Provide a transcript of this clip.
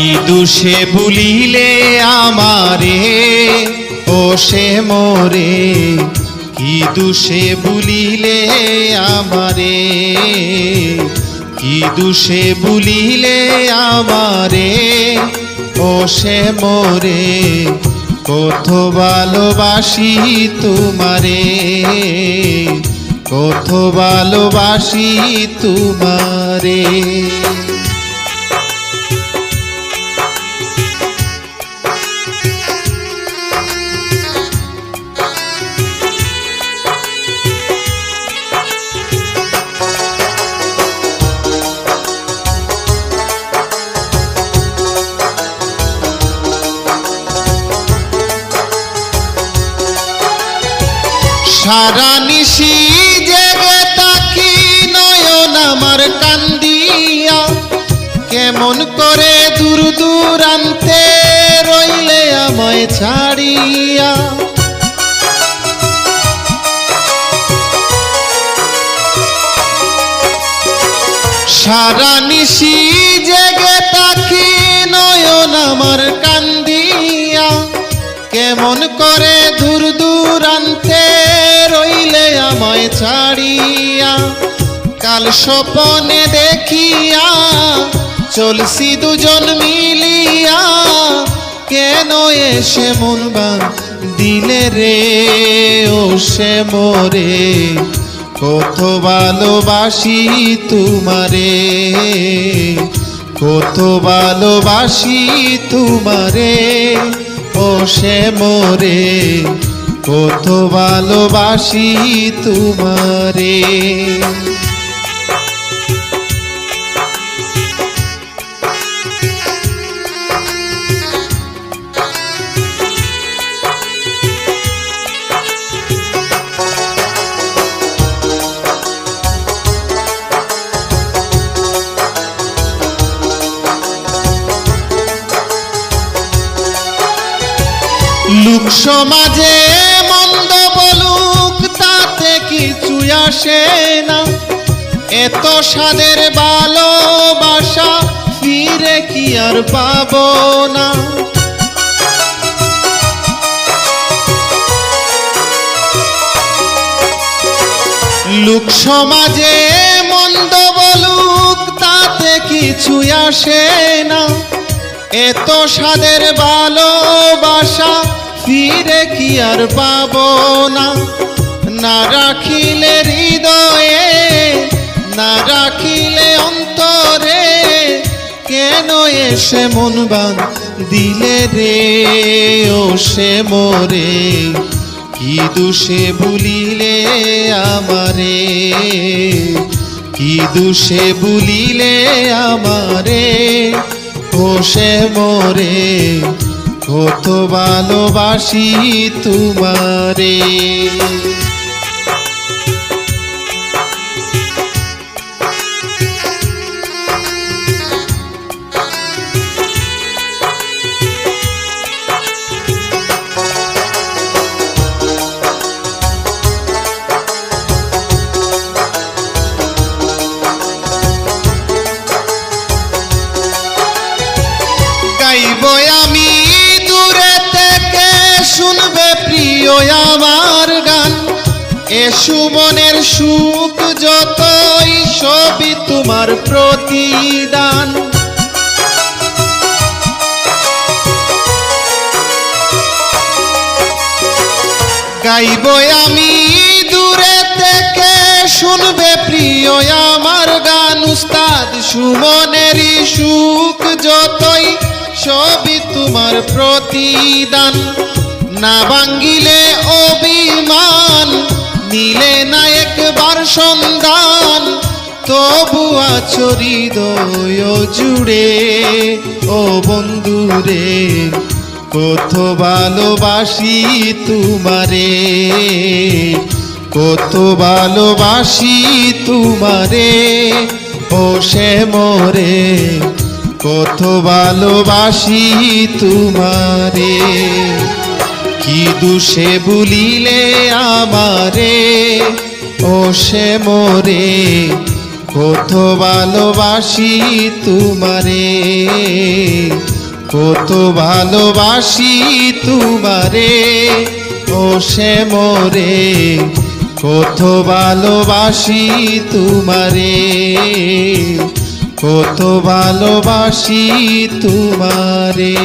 কি দুষে ভুলিলে আমারে ও সে মোরে, কি দুষে ভুলিলে আমারে, কি দুষে ভুলিলে আমারে ও সে মোরে, কত ভালোবাসি তোমারে, কত ভালোবাসি তোমারে। সারা নিশি জেগে তাকি নয়ন আমার কান্দিয়া, কেমন করে দূর দূরান্তে রইলে আমায় ছাড়িয়া। সারা নিশি জেগে তাকি নয়ন আমার কান্দিয়া, কেমন করে দূর দূরান্তে রইলে আমায় ছাড়িয়া। কাল স্বপনে দেখিয়া চলছি দুজন মিলিয়া, কেন এসে মন দিলে রে ও সে মোরে, কত ভালোবাসি তোমারে, কত ভালোবাসি তোমারে ও সে মোরে, কত ভালোবাসি তোমারে। লোক সমাজে মন্দ বলুক তাতে কিছুই আসে না, এত স্বাদের ভালোবাসা ফিরে কি আর পাবো না। লোক সমাজে মন্দ বলুক তাতে কিছুই আসে না, এত স্বাদের ভালোবাসা ফিরে কি আর পাবো না। না রাখিলে হৃদয়ে, না রাখিলে অন্তরে, কেন এসে মন দিলে রে ও সে মোরে, কি দুষে ভুলিলে আমারে, কি দুষে ভুলিলে আমারে ও সে মোরে, কত ভালোবাসি তোমারে। গাইব আমি দূরে থেকে, শুনবে প্রিয় আমার গান, এ সুমনের সুখ যতই সবই তোমার প্রতিদান। গাইব আমি দূরে থেকে, শুনবে প্রিয় আমার গান, উস্তাদ সুমনেরই সুখ যতই সবই তোমার প্রতিদান। না ভাঙ্গিলে অভিমান, নিলে না একবার সন্ধান, তবু আছো হৃদয় জুড়ে ও বন্ধুরে, কত ভালোবাসি তোমারে, কত ভালোবাসি তোমারে ও সে মোরে, কত ভালোবাসি তোমারে। কি দুষে ভুলিলে আমারে ও সে মোরে, কত ভালোবাসি তোমারে, কত ভালোবাসি তোমারে ও শ্যামরে, কত ভালোবাসি তোমারে, কত ভালোবাসি তোমারে।